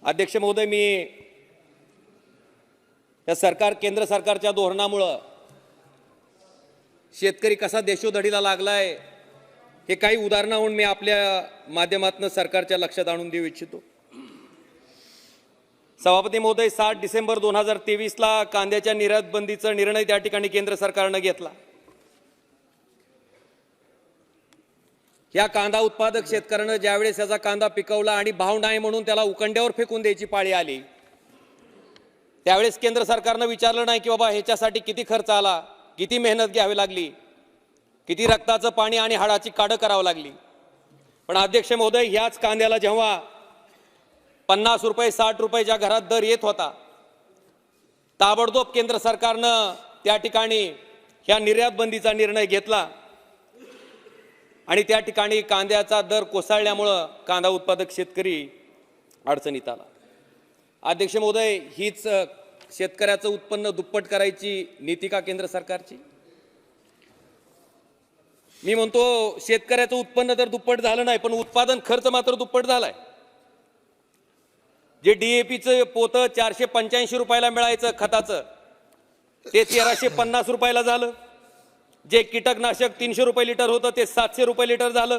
अध्यक्ष महोदय, मी या केंद्र सरकारच्या धोरणामुळे शेतकरी कसा देशोधडीला लागलाय हे काही उदाहरणावरून मी आपल्या माध्यमातून सरकारच्या लक्षात आणून देऊ इच्छितो। सभापती महोदय, 7 डिसेंबर 2023 ला कांद्याच्या निर्यात बंदीचा निर्णय त्या ठिकाणी केंद्र सरकारने घेतला। या कांदा उत्पादक शेतकऱ्याने ज्यावेळेस याचा कांदा पिकवला आणि भाव नाही म्हणून त्याला उकंड्यावर फेकून द्यायची पाळी आली, त्यावेळेस केंद्र सरकारने विचारलं नाही की बाबा ह्याच्यासाठी किती खर्च आला, किती मेहनत घ्यावी लागली, किती रक्ताचं पाणी आणि हाडाची काढ करावी लागली। पण अध्यक्ष महोदय, ह्याच कांद्याला जेव्हा 50 रुपये 60 रुपयाच्या घरात दर येत होता, ताबडतोब केंद्र सरकारनं त्या ठिकाणी ह्या निर्यात बंदीचा निर्णय घेतला आणि त्या ठिकाणी कांद्याचा दर कोसळल्यामुळे कांदा उत्पादक शेतकरी अडचणीत आला। अध्यक्ष महोदय, हीच शेतकऱ्याचं उत्पन्न दुप्पट करायची नीती का केंद्र सरकारची? मी म्हणतो शेतकऱ्याचं उत्पन्न तर दुप्पट झालं नाही, पण उत्पादन खर्च मात्र दुप्पट झालाय। जे DAPचं पोतं 485 रुपयाला मिळायचं खताचं, ते 1350 रुपयाला झालं। जे कीटकनाशक 300 रुपये लिटर होतं ते 700 रुपये लिटर झालं।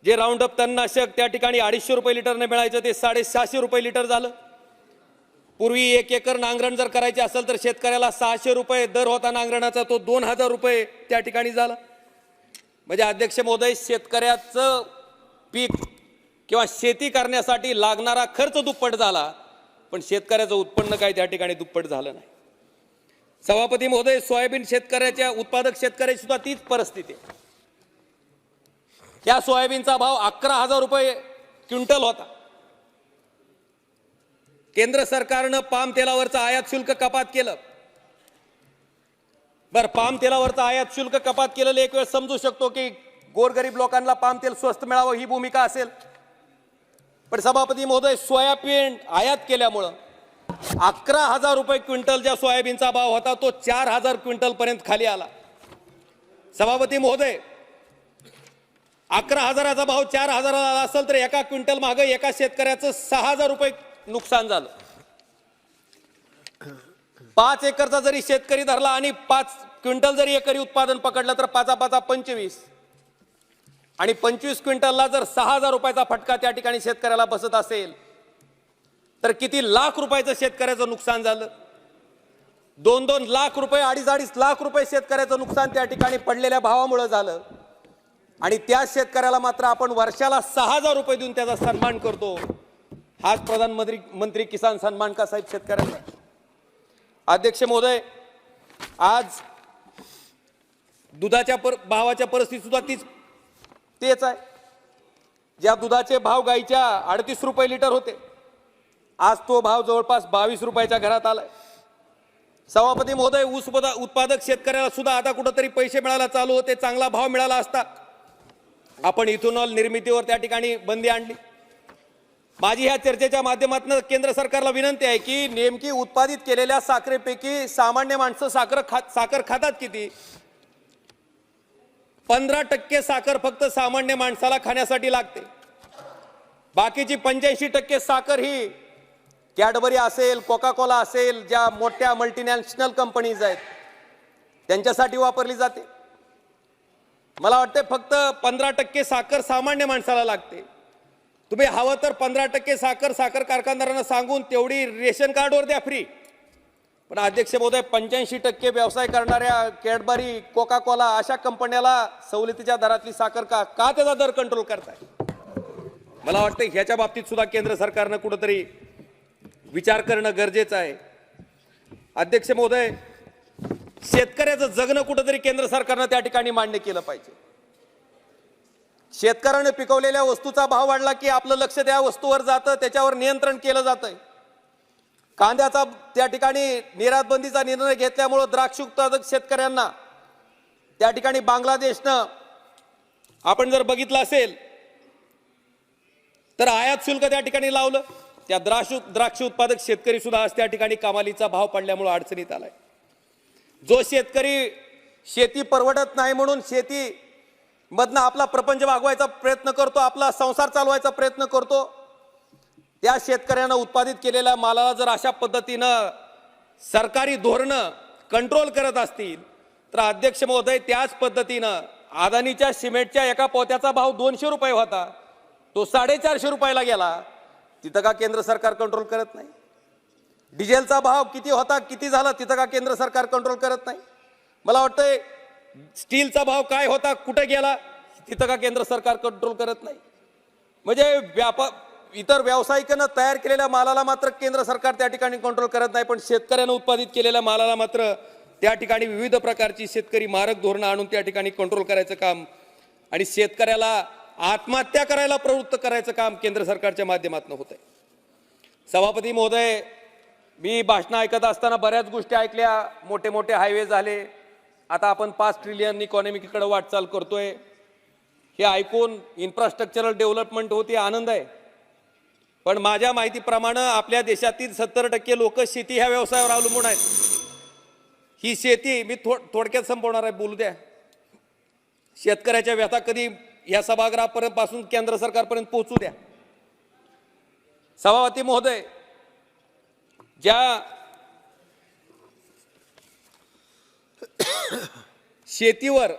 जे राऊंडअप तणनाशक त्या ठिकाणी 250 रुपये लिटरने मिळायचं ते 750 रुपये लिटर झालं। पूर्वी 1 एकर नांगरण जर करायची असेल तर शेतकऱ्याला 600 रुपये दर होता नांगरणाचा, तो 2000 रुपये त्या ठिकाणी झाला। म्हणजे अध्यक्ष महोदय, शेतकऱ्याचं पीक किंवा शेती करण्यासाठी लागणारा खर्च दुप्पट झाला, पण शेतकऱ्याचं उत्पन्न काही त्या ठिकाणी दुप्पट झालं नाही। सभापती महोदय, सोयाबीन शेतकऱ्याच्या उत्पादक शेतकऱ्याची सुद्धा तीच परिस्थिती आहे। या सोयाबीनचा भाव 11,000 रुपये क्विंटल होता। केंद्र सरकारनं पाम तेलावरचं आयात शुल्क कपात केलं। बर, पाम तेलावरचं आयात शुल्क कपात केलेलं एक वेळ समजू शकतो की गोरगरीब लोकांना पाम तेल स्वस्त मिळावं ही भूमिका असेल, पण सभापती महोदय, सोयाबीन आयात केल्यामुळं 11,000 रुपये क्विंटल ज्या सोयाबीनचा भाव होता तो 4,000 क्विंटल पर्यंत खाली आला। सभापती महोदय, 11,000चा भाव 4,000 आला असेल तर एका क्विंटल मागे एका शेतकऱ्याचं 6,000 रुपये नुकसान झालं। 5 एकरचा जरी शेतकरी धरला आणि 5 क्विंटल जरी एकरी उत्पादन पकडलं तर 5 25 आणि 25 क्विंटलला जर 6,000 रुपयाचा फटका त्या ठिकाणी शेतकऱ्याला बसत असेल तर किती लाख रुपयाचं शेतकऱ्याचं नुकसान झालं? 2-2 लाख रुपये, 2.5 लाख रुपये शेतकऱ्याचं नुकसान त्या ठिकाणी पडलेल्या भावामुळे झालं आणि त्या शेतकऱ्याला मात्र आपण वर्षाला 6,000 रुपये देऊन त्याचा सन्मान करतो। हाच प्रधानमंत्री किसान सन्मान का साहेब शेतकऱ्यांना? अध्यक्ष महोदय, आज दुधाच्या भावाच्या परिस्थिती सुद्धा तेच आहे। ज्या दुधाचे भाव गाईच्या 38 रुपये लिटर होते, आज तो भाव जवळपास 22 रुपयाच्या घरात आलाय। सभापती महोदय, ऊस उत्पादक शेतकऱ्याला सुद्धा आता कुठेतरी पैसे मिळायला चालू होते, चांगला भाव मिळाला असता आपण इथेनॉल निर्मितीवर त्या ठिकाणी बंदी आणली। माझी ह्या चर्चेच्या माध्यमातून केंद्र सरकारला विनंती आहे की नेमकी उत्पादित केलेल्या साखरेपैकी सामान्य माणसं साखर खातात किती? 15% साखर फक्त सामान्य माणसाला खाण्यासाठी लागते। बाकीची 85% साखर ही कॅडबरी असेल, कोका कोला असेल, ज्या मोठ्या मल्टीनॅशनल कंपनीज आहेत त्यांच्यासाठी वापरली जाते। मला वाटते फक्त 15% साखर सामान्य माणसाला लागते। तुम्ही हवं तर 15% साखर कारखानदारांना सांगून तेवढी रेशन कार्डवर द्या फ्री, पण अध्यक्ष महोदय, 85% व्यवसाय करणाऱ्या कॅडबरी, कोका कोला अशा कंपन्याला सवलतीच्या दरातली साखर का त्याचा दर कंट्रोल करताय? मला वाटतं ह्याच्या बाबतीत सुद्धा केंद्र सरकारनं कुठेतरी विचार करणं गरजेचं आहे। अध्यक्ष महोदय, शेतकऱ्याचं जगणं कुठेतरी केंद्र सरकारनं त्या ठिकाणी मान्य केलं पाहिजे। शेतकऱ्याने पिकवलेल्या वस्तूचा भाव वाढला की आपलं लक्ष त्या वस्तूवर जातं, त्याच्यावर नियंत्रण केलं जातंय। कांद्याचा त्या ठिकाणी निर्यात बंदीचा निर्णय घेतल्यामुळे द्राक्ष उत्पादक शेतकऱ्यांना त्या ठिकाणी बांगलादेशनं आपण जर बघितलं असेल तर आयात शुल्क त्या ठिकाणी लावलं। त्या द्राक्ष उत्पादक शेतकरी सुद्धा आज त्या ठिकाणी कमालीचा भाव पडल्यामुळे अडचणीत आलाय। जो शेतकरी शेती परवडत नाही म्हणून शेती मधनं आपला प्रपंच भागवायचा प्रयत्न करतो, आपला संसार चालवायचा प्रयत्न करतो, त्या शेतकऱ्यानं उत्पादित केलेल्या मालाला जर अशा पद्धतीनं सरकारी धोरणं कंट्रोल करत असतील तर अध्यक्ष महोदय त्याच पद्धतीनं अदानीच्या सिमेंटच्या एका पोत्याचा भाव 200 रुपये होता, तो 450 रुपयाला गेला. तिथं का केंद्र सरकार कंट्रोल करत नाही? डिझेलचा भाव किती होता, किती झाला, तिथं का केंद्र सरकार कंट्रोल करत नाही? मला वाटतंय स्टीलचा भाव काय होता, कुठे गेला, तिथं का केंद्र सरकार कंट्रोल करत नाही? म्हणजे इतर व्यावसायिकांना तयार केलेल्या मालाला मात्र केंद्र सरकार त्या ठिकाणी कंट्रोल करत नाही, पण शेतकऱ्यानं उत्पादित केलेल्या मालाला मात्र त्या ठिकाणी विविध प्रकारची शेतकरी मारक धोरणं आणून त्या ठिकाणी कंट्रोल करायचं काम आणि शेतकऱ्याला आत्महत्या करायला प्रवृत्त करायचं काम केंद्र सरकारच्या माध्यमातून होत आहे. सभापती महोदय, मी भाषण ऐकत असताना बऱ्याच गोष्टी ऐकल्या. मोठे मोठे हायवे झाले, आता आपण 5 ट्रिलियन इकॉनॉमीकडे वाटचाल करतोय. हे ऐकून इन्फ्रास्ट्रक्चरल डेव्हलपमेंट होते, आनंद आहे. पण माझ्या माहितीप्रमाणे आपल्या देशातील 70% लोक शेती ह्या व्यवसायावर अवलंबून आहेत. ही शेती मी थोडक्यात संपवणार आहे, बोलू द्या. शेतकऱ्याच्या व्यथा कधी या सभागृहापर्यंत पासून केंद्र सरकारपर्यंत पोहोचू द्या. सभापती महोदय, ज्या शेतीवर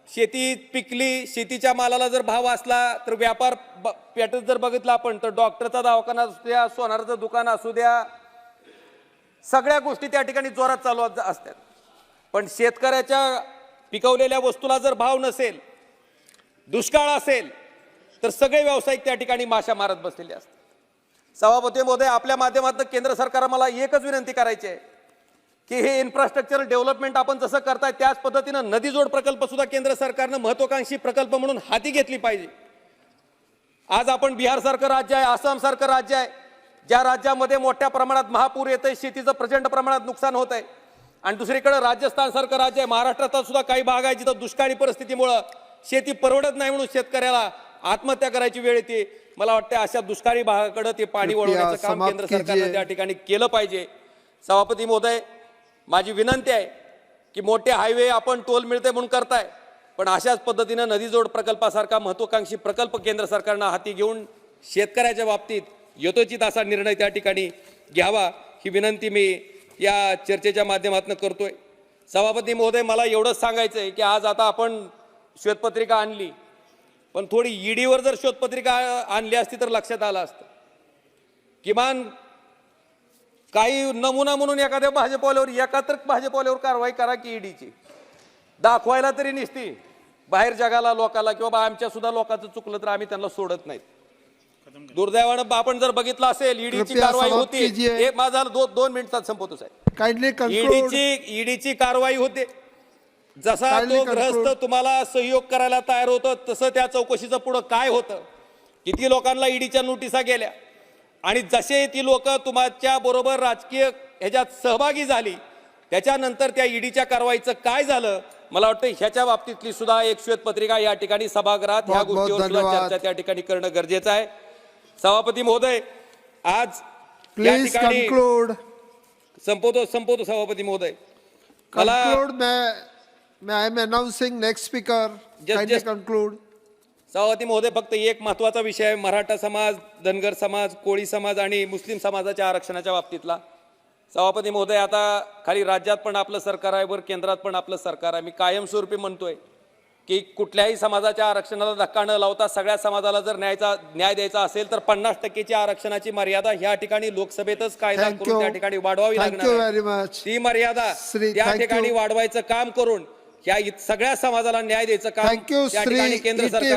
शेती पिकली, शेतीच्या मालाला जर भाव असला तर व्यापार पेठेत जर बघितलं आपण तर डॉक्टरचा दवाखाना असू द्या, सोनाराचं दुकान असू द्या, सगळ्या गोष्टी त्या ठिकाणी जोरात चालू असतात. पण शेतकऱ्याच्या पिकवलेल्या वस्तूला जर भाव नसेल, दुष्काळ असेल तर सगळे व्यावसायिक त्या ठिकाणी माशा मारत बसलेले असतात. सभापती महोदय, आपल्या माध्यमातून केंद्र सरकार मला एकच विनंती करायची आहे की हे इन्फ्रास्ट्रक्चर डेव्हलपमेंट आपण जसं करताय त्याच पद्धतीनं नदीजोड प्रकल्प सुद्धा केंद्र सरकारनं महत्वाकांक्षी प्रकल्प म्हणून हाती घेतली पाहिजे. आज आपण बिहार सारखं राज्य आहे, आसाम सारखं राज्य आहे, ज्या राज्यामध्ये मोठ्या प्रमाणात महापूर येतंय, शेतीचं प्रचंड प्रमाणात नुकसान होत आहे. आणि दुसरीकडे राजस्थान सारखं राज्य आहे, महाराष्ट्रात सुद्धा काही भाग आहे जिथं दुष्काळी परिस्थितीमुळे शेती परवडत नाही म्हणून शेतकऱ्याला आत्महत्या करायची वेळ येते. मला वाटतं अशा दुष्काळी भागाकडे ते पाणी वळवण्याचं काम केंद्र सरकारनं त्या ठिकाणी केलं पाहिजे. सभापती महोदय, माझी विनंती आहे की मोठे हायवे आपण टोल मिळते म्हणून करताय, पण अशाच पद्धतीनं नदीजोड प्रकल्पासारखा महत्वाकांक्षी प्रकल्प केंद्र सरकारनं हाती घेऊन शेतकऱ्याच्या बाबतीत यथोचित असा निर्णय त्या ठिकाणी घ्यावा, ही विनंती मी या चर्चेच्या माध्यमातून करतोय. सभापती महोदय, मला एवढंच सांगायचं आहे की आज आता आपण श्वेतपत्रिका आणली, पण थोडी ईडीवर जर श्वेतपत्रिका आणली असती तर लक्षात आलं असतं. किमान काही नमुना म्हणून एखाद्या भाजपवाल्यावर, एकात्र भाजपवाल्यावर कारवाई करा की ईडीची, दाखवायला तरी निसती बाहेर जगाला, लोकाला की बाबा आमच्या सुद्धा लोकांचं चुकलं तर आम्ही त्यांना सोडत नाहीत. दुर्दैवानं आपण जर बघितलं असेल ईडीची कारवाई होती, एक माझा 2 मिनिटात संपवतो साहेब. ईडीची कारवाई होते, जसा तो ग्रस्त तुम्हाला सहयोग करायला तयार होतं तसं त्या चौकशीचं पुढं काय होतं, किती लोकांना ईडीच्या नोटिसा गेल्या आणि जसे ती लोक तुमच्या बरोबर राजकीय ह्याच्यात सहभागी झाली त्याच्यानंतर त्या ईडीच्या कारवाईचं काय झालं, मला वाटतं ह्याच्या बाबतीतली सुद्धा एक श्वेतपत्रिका या ठिकाणी सभागृहात ह्या गोष्टीवर सुद्धा चर्चा त्या ठिकाणी करणं गरजेचं आहे. सभापती महोदय, आज या ठिकाणी संपवतो सभापती महोदय. I am announcing next speaker. Kindly conclude. सभापती महोदय, फक्त एक महत्वाचा विषय आहे, मराठा समाज, धनगर समाज, कोळी समाज आणि मुस्लिम समाजाच्या आरक्षणाच्या बाबतीतला. सभापती महोदय, आता खाली राज्यात पण आपलं सरकार आहे, वर केंद्रात पण आपलं सरकार आहे. मी कायमस्वरूपी म्हणतोय की कुठल्याही समाजाच्या आरक्षणाला धक्का न लावता सगळ्या समाजाला जर न्याय द्यायचा असेल तर 50% आरक्षणाची मर्यादा ह्या ठिकाणी लोकसभेतच कायदा करून त्या ठिकाणी वाढवावी लागणार. ती मर्यादा त्या ठिकाणी वाढवायचं काम करून या सगळ्या समाजाला न्याय द्यायचं काम त्या ठिकाणी केंद्र सरकार